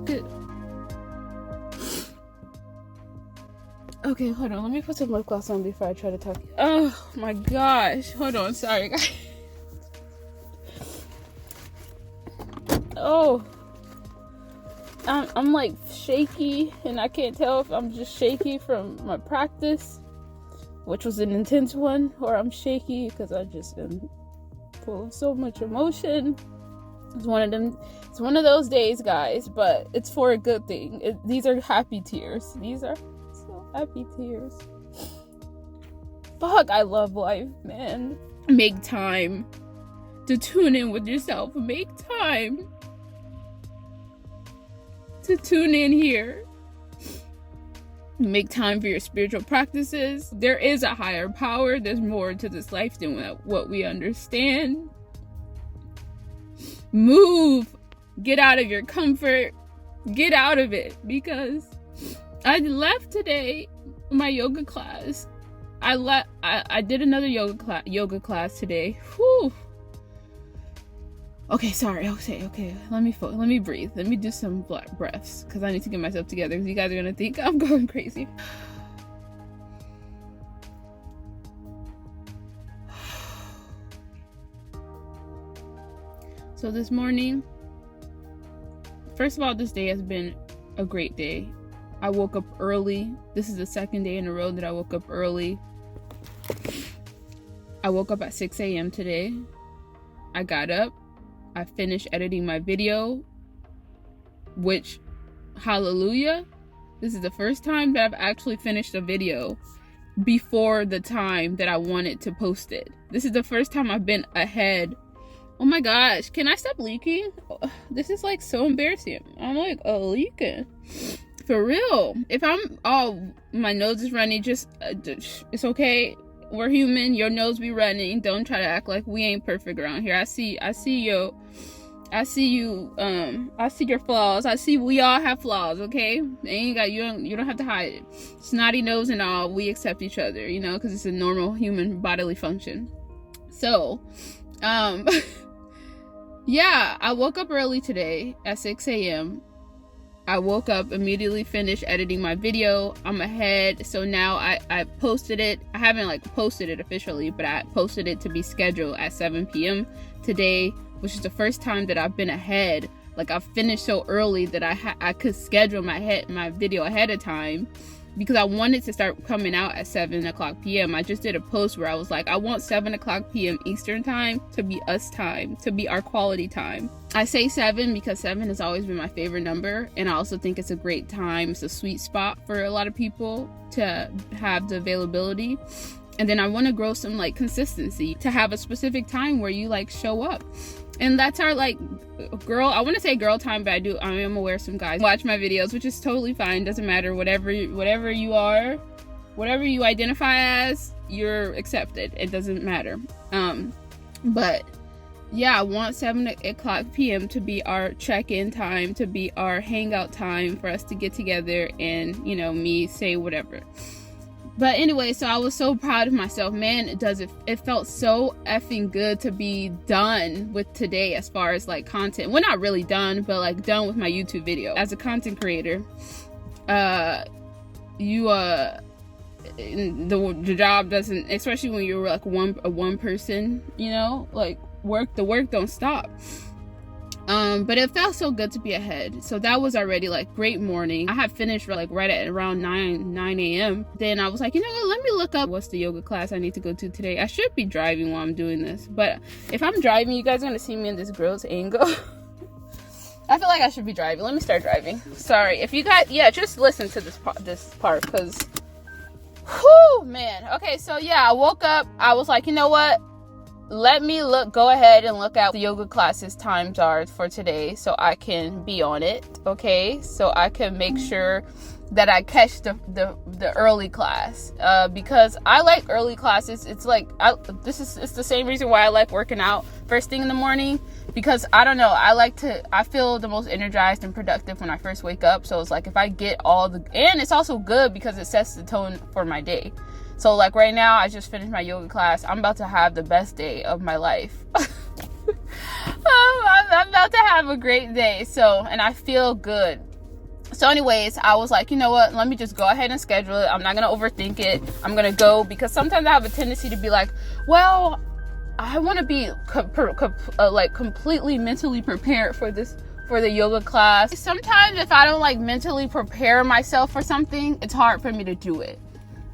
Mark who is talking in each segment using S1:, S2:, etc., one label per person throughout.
S1: look at... Okay, hold on. Let me put some lip gloss on before I try to talk. Oh my gosh. Hold on. Sorry, guys. Oh. I'm like shaky, and I can't tell if I'm just shaky from my practice, which was an intense one, or I'm shaky because I just am full of so much emotion. It's one of those days, guys, but it's for a good thing. These are happy tears. These are so happy tears. Fuck, I love life, man. Make time to tune in with yourself. Make time to tune in here. Make time for your spiritual practices. There is a higher power. There's more to this life than what we understand. Move. Get out of your comfort. Get out of it. Because I left today my yoga class. I did another yoga class today. Whew. Okay, sorry. Okay. Let me breathe. Let me do some breaths because I need to get myself together. Because you guys are gonna think I'm going crazy. So this morning, first of all, this day has been a great day. I woke up early. This is the second day in a row that I woke up early. I woke up at 6 a.m. today. I got up. I finished editing my video, which, hallelujah, this is the first time that I've actually finished a video before the time that I wanted to post it. This is the first time I've been ahead. Oh my gosh, can I stop leaking? This is like so embarrassing. I'm like leaking. For real. If my nose is running, just it's okay. We're human. Your nose be running. Don't try to act like we ain't perfect around here. I see you. I see your flaws. I see we all have flaws, okay? You don't have to hide it. Snotty nose and all, we accept each other, you know, because it's a normal human bodily function. So, yeah, I woke up early today at 6 a.m. I woke up, immediately finished editing my video. I'm ahead. So now I posted it. I haven't like posted it officially, but I posted it to be scheduled at 7 p.m. today, which is the first time that I've been ahead. Like I finished so early that I could schedule my video ahead of time because I wanted to start coming out at 7 o'clock p.m. I just did a post where I was like, I want 7 o'clock p.m. Eastern time to be us time, to be our quality time. I say 7 because 7 has always been my favorite number, and I also think it's a great time. It's a sweet spot for a lot of people to have the availability. And then I want to grow some like consistency to have a specific time where you like show up. And that's our like I want to say girl time, but I am aware some guys watch my videos, which is totally fine. Doesn't matter. Whatever you are, whatever you identify as, you're accepted. It doesn't matter. But yeah, I want 7 o'clock p.m. to be our check-in time, to be our hangout time for us to get together and, you know, me say whatever. But anyway, so I was so proud of myself. Man, it felt so effing good to be done with today as far as like content. Well, not really done, but like done with my YouTube video. As a content creator, the job doesn't, especially when you're like one person, you know, like the work don't stop. But it felt so good to be ahead. So that was already like great morning. I had finished like right at around 9 a.m. Then I was like, you know what, let me look up what's the yoga class I need to go to today. I should be driving while I'm doing this, but if I'm driving, you guys are gonna see me in this gross angle. I feel like I should be driving. Let me start driving. Sorry if you guys, yeah, just listen to this part because whew, man. Okay, so yeah, I woke up, I was like, you know what, let me go ahead and look at the yoga classes times are for today so I can be on it, okay? So I can make sure that I catch the early class because I like early classes. It's like it's the same reason why I like working out first thing in the morning, because I don't know, I feel the most energized and productive when I first wake up. So it's like if I get and it's also good because it sets the tone for my day. So like right now, I just finished my yoga class. I'm about to have the best day of my life. I'm about to have a great day. So, and I feel good. So anyways, I was like, you know what, let me just go ahead and schedule it. I'm not gonna overthink it. I'm gonna go, because sometimes I have a tendency to be like, well, I want to be like completely mentally prepared for the yoga class. Sometimes if I don't like mentally prepare myself for something, it's hard for me to do it.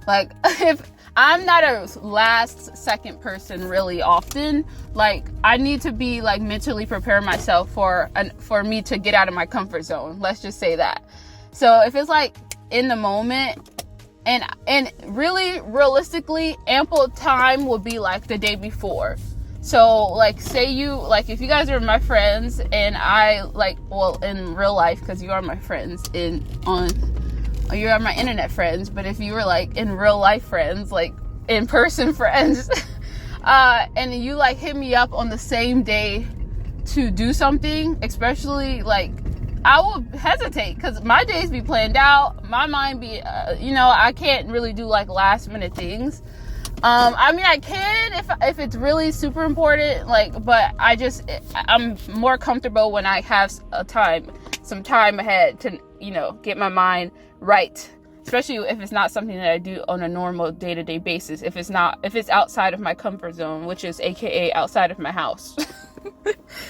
S1: Like, if I'm not a last second person really often, like I need to be like mentally prepare myself for me to get out of my comfort zone. Let's just say that. So if it's like in the moment, and really realistically, ample time will be like the day before. So like, say you, like if you guys are my friends and I like, well, in real life, because you are my friends you are my internet friends, but if you were like in real life friends, like in person friends, and you like hit me up on the same day to do something, especially like, I will hesitate because my days be planned out. My mind be, I can't really do like last minute things. I mean, I can if it's really super important, like, but I'm more comfortable when I have some time ahead to, get my mind right. Especially if it's not something that I do on a normal day-to-day basis. If it's outside of my comfort zone, which is AKA outside of my house.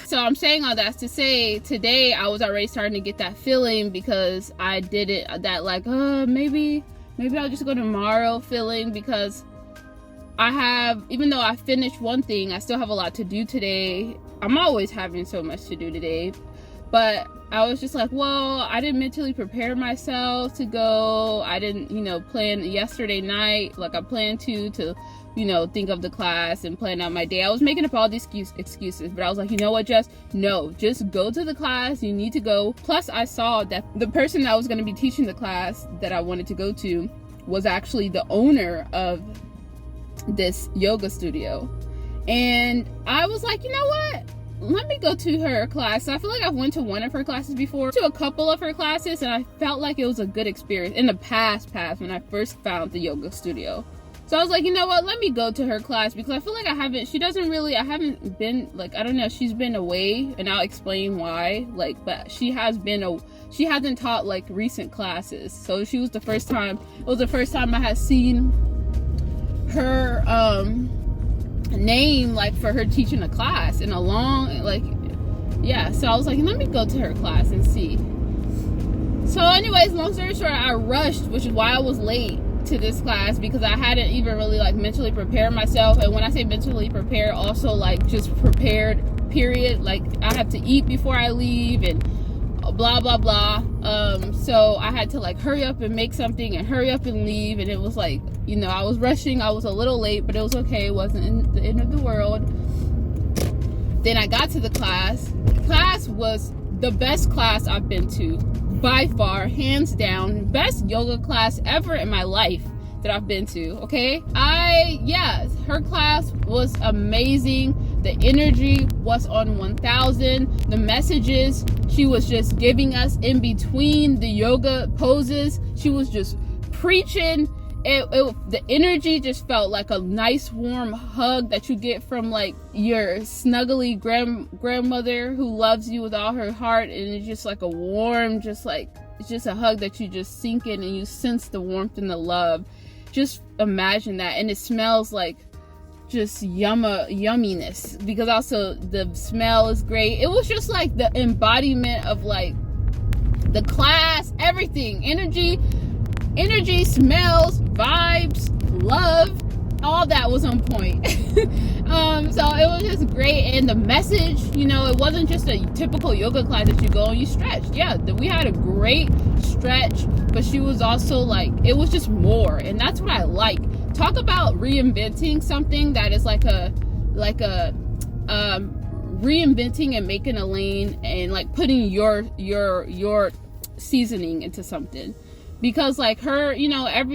S1: So I'm saying all that to say, today I was already starting to get that feeling, because I did it, that like, maybe I'll just go tomorrow feeling, because even though I finished one thing, I still have a lot to do today. I'm always having so much to do today, but I was just like, well, I didn't mentally prepare myself to go. I didn't, plan yesterday night like I planned to think of the class and plan out my day. I was making up all these excuses, but I was like, you know what, just go to the class. You need to go. Plus, I saw that the person that was going to be teaching the class that I wanted to go to was actually the owner of this yoga studio. And I was like, you know what? Let me go to her class. I feel like I've went to one of her classes before, to a couple of her classes, and I felt like it was a good experience in the past when I first found the yoga studio. So I was like, you know what, let me go to her class, because I feel like I haven't been, like, I don't know, she's been away, and I'll explain why, like, but she hasn't taught like recent classes. So it was the first time I had seen her name, like, for her teaching a class in a long, like, yeah. So I was like, let me go to her class and see. So anyways, long story short, I rushed, which is why I was late to this class, because I hadn't even really like mentally prepared myself. And when I say mentally prepared, also like just prepared, period. Like, I have to eat before I leave and blah blah blah. So I had to like hurry up and make something and hurry up and leave, and it was like, I was rushing. I was a little late, but it was okay. It wasn't the end of the world. Then I got to the class. Class was the best class I've been to, by far, hands down. Best yoga class ever in my life that I've been to. Okay, her class was amazing. The energy was on 1000. The messages she was just giving us in between the yoga poses, she was just preaching. The energy just felt like a nice warm hug that you get from like your snuggly grandmother who loves you with all her heart, and it's just like a warm, it's just a hug that you just sink in and you sense the warmth and the love. Just imagine that. And it smells like just yumminess, because also the smell is great. It was just like the embodiment of like the class, everything, energy, smells, vibes, love, all that was on point. So it was just great. And the message, it wasn't just a typical yoga class that you go and you stretch. Yeah, we had a great stretch, but she was also like, it was just more, and that's what I like. Talk about reinventing something that is like a reinventing and making a lane and like putting your seasoning into something. Because like her,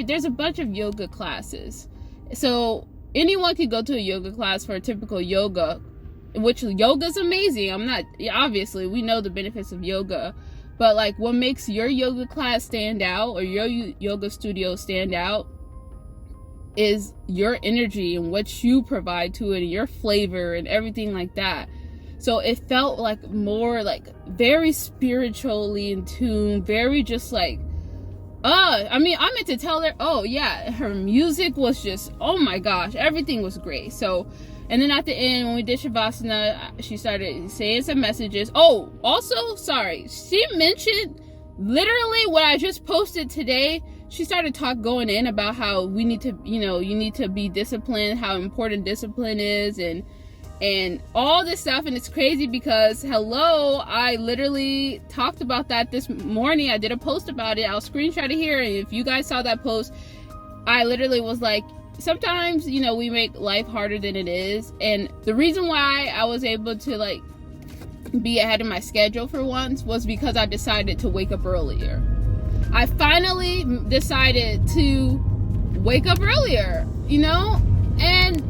S1: there's a bunch of yoga classes. So anyone could go to a yoga class for a typical yoga, which yoga's amazing. Obviously we know the benefits of yoga, but like what makes your yoga class stand out, or your yoga studio stand out, is your energy and what you provide to it, and your flavor and everything like that. So it felt like more like very spiritually in tune, very just like, I mean, I meant to tell her, oh yeah, her music was just, oh my gosh, everything was great. So, and then at the end, when we did Shavasana, she started saying some messages. Oh, also, sorry, she mentioned literally what I just posted today. She started going in about how we need to, you know, you need to be disciplined, how important discipline is, and all this stuff. And it's crazy because, hello, I literally talked about that this morning. I did a post about it. I'll screenshot it here, and if you guys saw that post, I literally was like, sometimes, you know, we make life harder than it is. And the reason why I was able to like be ahead of my schedule for once was because I decided to wake up earlier. I finally decided to wake up earlier, you know, and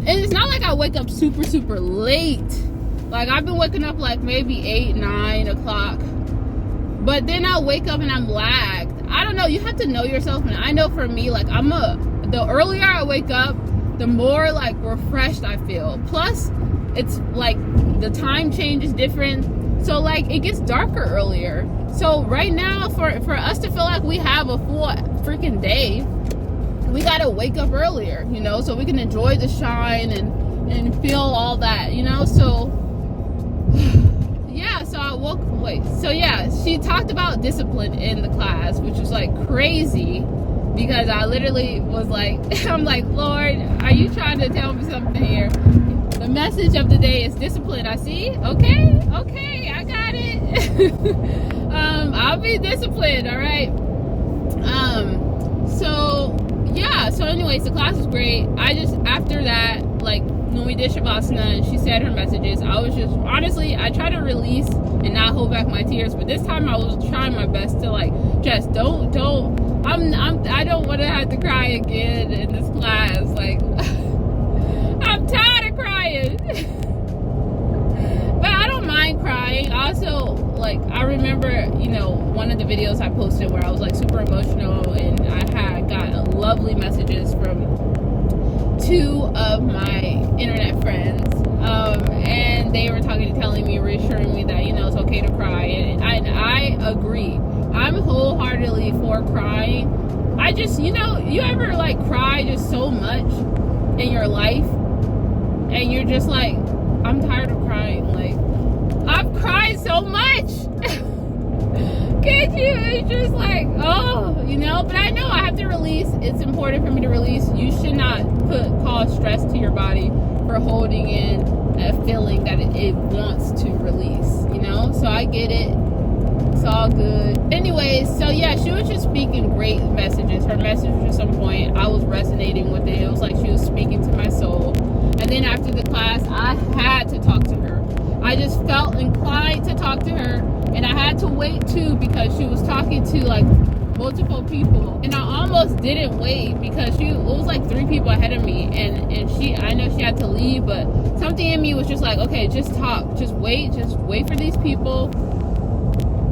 S1: it's not like I wake up super late. Like, I've been waking up like maybe 8, 9 o'clock, but then I'll wake up and I'm lagged. I don't know, you have to know yourself. And I know for me, like, the earlier I wake up, the more like refreshed I feel. Plus, it's like the time change is different, so like it gets darker earlier. So right now, for us to feel like we have a full freaking day, we gotta wake up earlier, you know, so we can enjoy the shine and feel all that, you know. So yeah, so I woke, so yeah, she talked about discipline in the class, which was like crazy, because I literally was like, I'm like, Lord, are you trying to tell me something here? The message of the day is discipline. I see. Okay, I got it. I'll be disciplined, all right. So yeah, so anyways, the class was great. I just, after that, like when we did Shavasana and she said her messages, I was just, honestly, I try to release and not hold back my tears, but this time I was trying my best to like, just I don't want to have to cry again in this class. Like, I'm tired of crying. But I don't mind crying. Also, like, I remember, you know, one of the videos I posted where I was like super emotional, and I got lovely messages from 2 of my internet friends, and they were telling me, reassuring me that, you know, it's okay to cry, and I agree. I'm wholeheartedly for crying. I just, you know, you ever like cry just so much in your life, and you're just like, I'm tired of crying. Like, I've cried so much. Can't you? It's just like, oh, you know. But I know I have to release. It's important for me to release. You should not cause stress to your body for holding in a feeling that it wants to release, you know. So I get it. It's all good. Anyways, so yeah, she was just speaking great messages. Her message was on point. I was resonating with it. It was like she was speaking to my soul. And then after the class, I had to talk to her. I just felt inclined to talk to her, and I had to wait too, because she was talking to like multiple people, and I almost didn't wait because it was like 3 people ahead of me, and I know she had to leave, but something in me was just like, okay, just talk, just wait for these people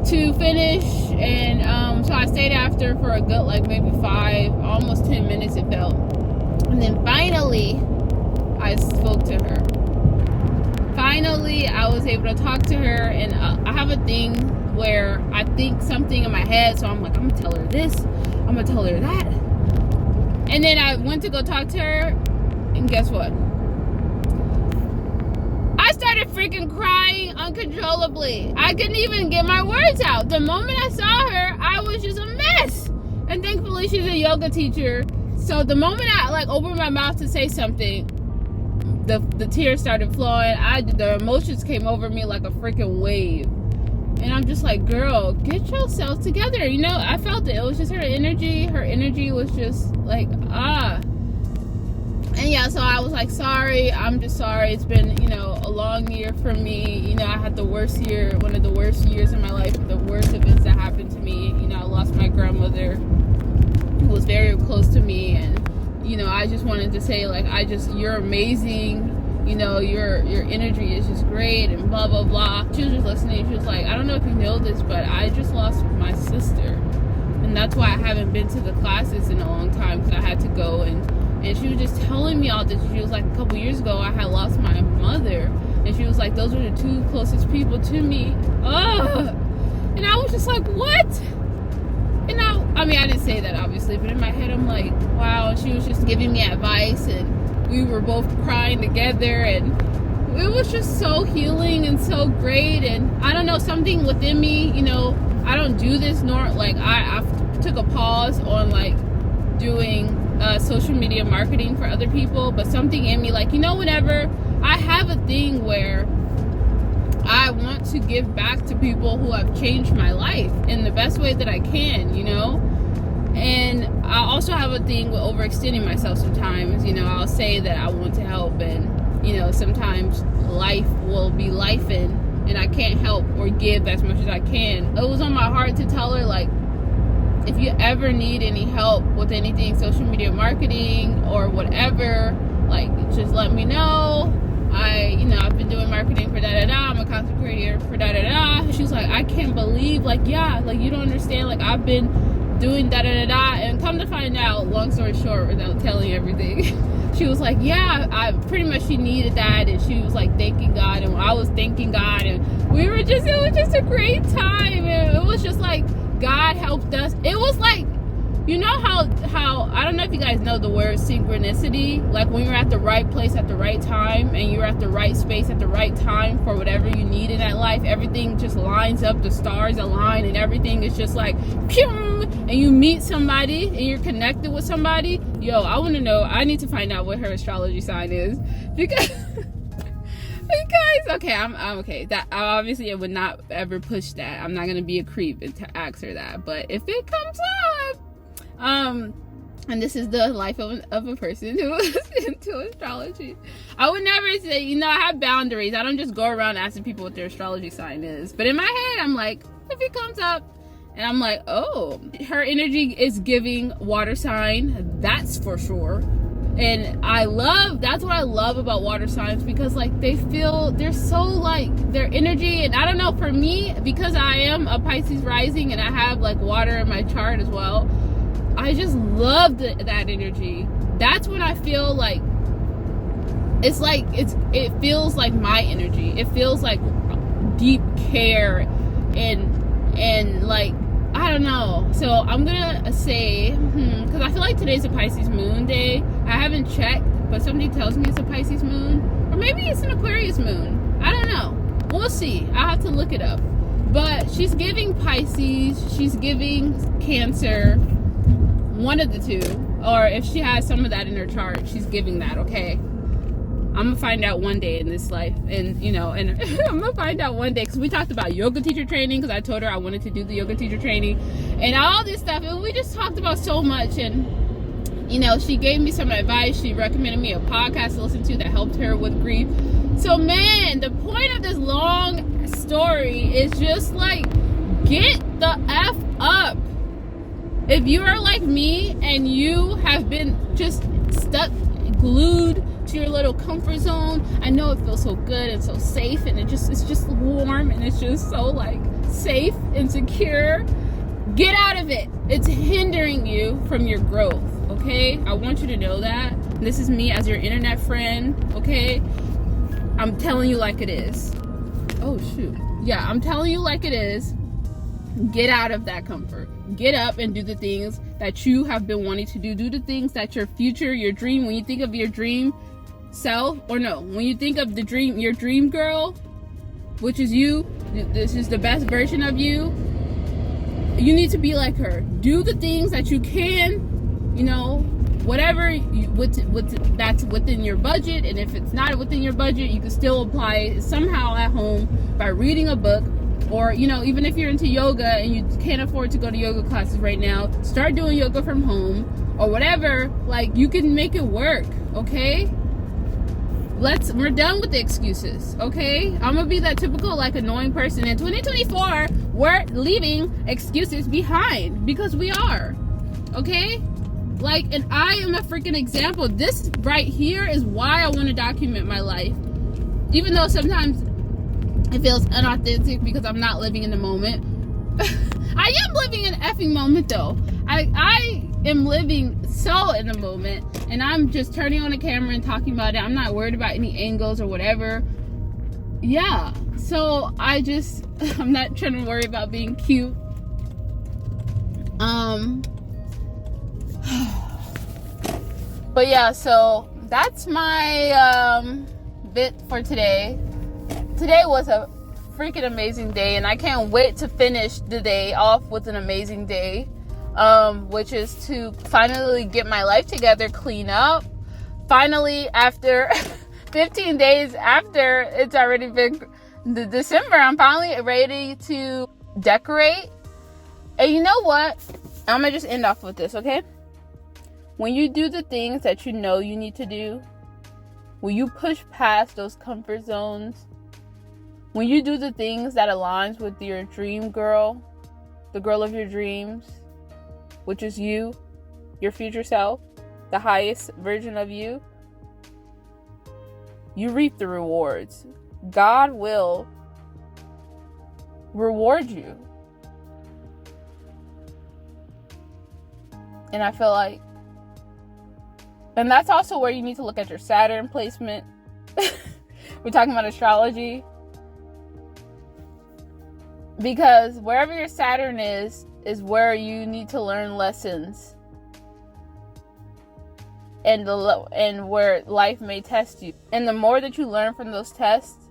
S1: to finish. And so I stayed after for a good like maybe 5, almost 10 minutes it felt, and then finally I spoke to her. Finally, I was able to talk to her, and I have a thing where I think something in my head, so I'm like, I'm gonna tell her this, I'm gonna tell her that. And then I went to go talk to her, and guess what? I started freaking crying uncontrollably. I couldn't even get my words out. The moment I saw her, I was just a mess. And thankfully, she's a yoga teacher, so the moment I like opened my mouth to say something, the tears started flowing. The emotions came over me like a freaking wave. And I'm just like, girl, get yourself together. You know, I felt it. It was just her energy. Her energy was just like, And yeah, so I was like, sorry. I'm just sorry. It's been, you know, a long year for me. You know, I had the worst year, one of the worst years in my life, the worst events that happened to me. You know, I lost my grandmother, who was very close to me, and you know, I just wanted to say, like, you're amazing, you know, your energy is just great, and blah, blah, blah. She was just listening. She was like, I don't know if you know this, but I just lost my sister. And that's why I haven't been to the classes in a long time, because I had to go. And she was just telling me all this. She was like, a couple years ago, I had lost my mother. And she was like, those are the two closest people to me. Ugh. And I was just like, what? And I mean, I didn't say that obviously, but in my head I'm like, wow. And she was just giving me advice, and we were both crying together, and it was just so healing and so great. And I don't know, something within me, you know, I don't do this nor like I took a pause on like doing social media marketing for other people, but something in me, like, you know, whenever I have a thing where I want to give back to people who have changed my life in the best way that I can, you know. And I also have a thing with overextending myself sometimes. You know, I'll say that I want to help, and you know, sometimes life will be lifing and I can't help or give as much as I can. It was on my heart to tell her, like, if you ever need any help with anything, social media marketing or whatever, like, just let me know. I've been doing marketing for da-da-da. I'm a content creator for da-da-da. She was like, I can't believe, like, yeah, like, you don't understand. Like, I've been doing da-da-da-da. And come to find out, long story short, without telling everything, she was like, yeah, I pretty much, she needed that. And she was, like, thanking God. And I was thanking God. And it was just a great time. And it was just, like, God helped us. It was, like, you know how I don't know if you guys know the word synchronicity, like when you're at the right place at the right time and you're at the right space at the right time for whatever you need in that life, everything just lines up, the stars align, and everything is just like pew, and you meet somebody and you're connected with somebody. Yo, I want to know, I need to find out what her astrology sign is, because okay, I'm okay. That obviously I would not ever push that. I'm not gonna be a creep and to ask her that, but if it comes up, and this is the life of a person who is into astrology, I would never say, you know, I have boundaries. I don't just go around asking people what their astrology sign is. But in my head, I'm like, if it comes up, and I'm like, oh, her energy is giving water sign, that's for sure. And that's what I love about water signs, because like they're so like their energy, and I don't know, for me, because I am a Pisces rising and I have like water in my chart as well, I just love that energy. That's when I feel like it feels like my energy. It feels like deep care and like, I don't know. So I'm gonna say, because I feel like today's a Pisces moon day. I haven't checked, but somebody tells me it's a Pisces moon, or maybe it's an Aquarius moon. I don't know. We'll see. I'll have to look it up. But she's giving Pisces, she's giving Cancer, one of the two, or if she has some of that in her chart, she's giving that. Okay, I'm gonna find out one day in this life, and you know, and I'm gonna find out one day, because we talked about yoga teacher training, because I told her I wanted to do the yoga teacher training and all this stuff, and we just talked about so much. And you know, she gave me some advice. She recommended me a podcast to listen to that helped her with grief. So man, the point of this long story is just like, get the F up. If you are like me and you have been just stuck, glued to your little comfort zone, I know it feels so good and so safe, and it's just warm, and it's just so like safe and secure. Get out of it. It's hindering you from your growth, okay? I want you to know that. This is me as your internet friend, okay? I'm telling you like it is. Oh shoot. Yeah, I'm telling you like it is. Get out of that comfort. Get up and do the things that you have been wanting to do. Do the things that your future, your dream, when you think of your dream self, or no, when you think of the dream, your dream girl, which is you, this is the best version of you, you need to be like her. Do the things that you can, you know, whatever that's within your budget. And if it's not within your budget, you can still apply it somehow at home by reading a book. Or, you know, even if you're into yoga and you can't afford to go to yoga classes right now, start doing yoga from home or whatever. Like, you can make it work, okay? We're done with the excuses, okay? I'm gonna be that typical, like, annoying person. In 2024, we're leaving excuses behind, because we are, okay? Like, and I am a freaking example. This right here is why I want to document my life. Even though sometimes it feels unauthentic because I'm not living in the moment. I am living in an effing moment though. I am living so in the moment, and I'm just turning on the camera and talking about it. I'm not worried about any angles or whatever. yeah, so I'm not trying to worry about being cute. But yeah, so that's my bit for today. Today was a freaking amazing day, and I can't wait to finish the day off with an amazing day, which is to finally get my life together, clean up. Finally, after 15 days after it's already been the December, I'm finally ready to decorate. And you know what? I'm gonna just end off with this, okay? When you do the things that you know you need to do, when you push past those comfort zones, when you do the things that aligns with your dream girl, the girl of your dreams, which is you, your future self, the highest version of you, you reap the rewards. God will reward you. And I feel like, and that's also where you need to look at your Saturn placement. We're talking about astrology. Because wherever your Saturn is where you need to learn lessons. And where life may test you. And the more that you learn from those tests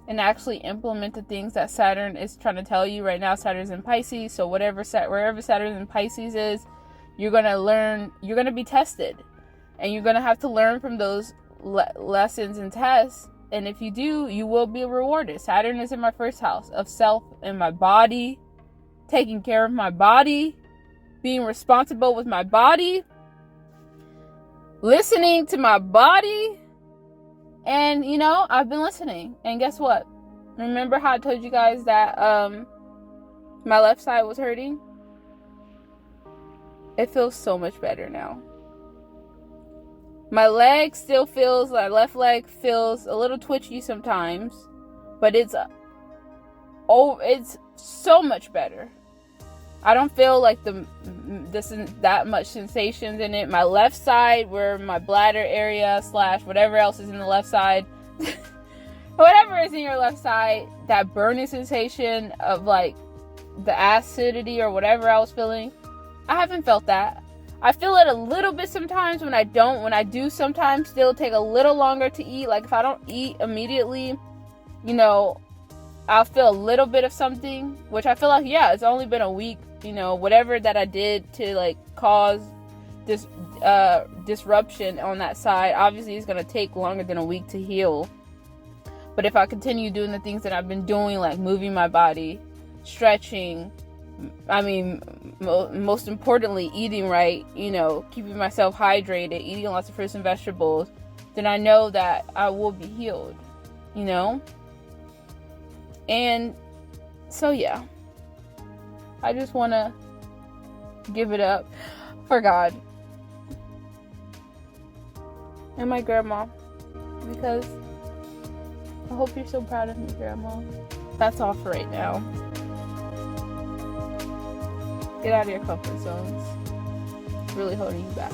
S1: and actually implement the things that Saturn is trying to tell you right now, Saturn's in Pisces. So wherever Saturn in Pisces is, you're going to learn, you're going to be tested. And you're going to have to learn from those lessons and tests. And if you do, you will be rewarded. Saturn is in my first house of self and my body, taking care of my body, being responsible with my body, listening to my body. And, you know, I've been listening. And guess what? Remember how I told you guys that my left side was hurting? It feels so much better now. My leg still feels, my left leg feels a little twitchy sometimes, but it's so much better. I don't feel like that much sensations in it. My left side, where my bladder area / whatever else is in the left side, whatever is in your left side, that burning sensation of like the acidity or whatever I was feeling, I haven't felt that. I feel it a little bit sometimes when I don't. When I do sometimes still take a little longer to eat. Like if I don't eat immediately, you know, I'll feel a little bit of something, which I feel like, yeah, it's only been a week, you know, whatever that I did to like cause this disruption on that side. Obviously it's going to take longer than a week to heal. But if I continue doing the things that I've been doing, like moving my body, stretching, I mean, most importantly, eating right, you know, keeping myself hydrated, eating lots of fruits and vegetables, then I know that I will be healed, you know? And so, yeah, I just want to give it up for God and my grandma, because I hope you're so proud of me, Grandma. That's all for right now. Get out of your comfort zones. It's really holding you back.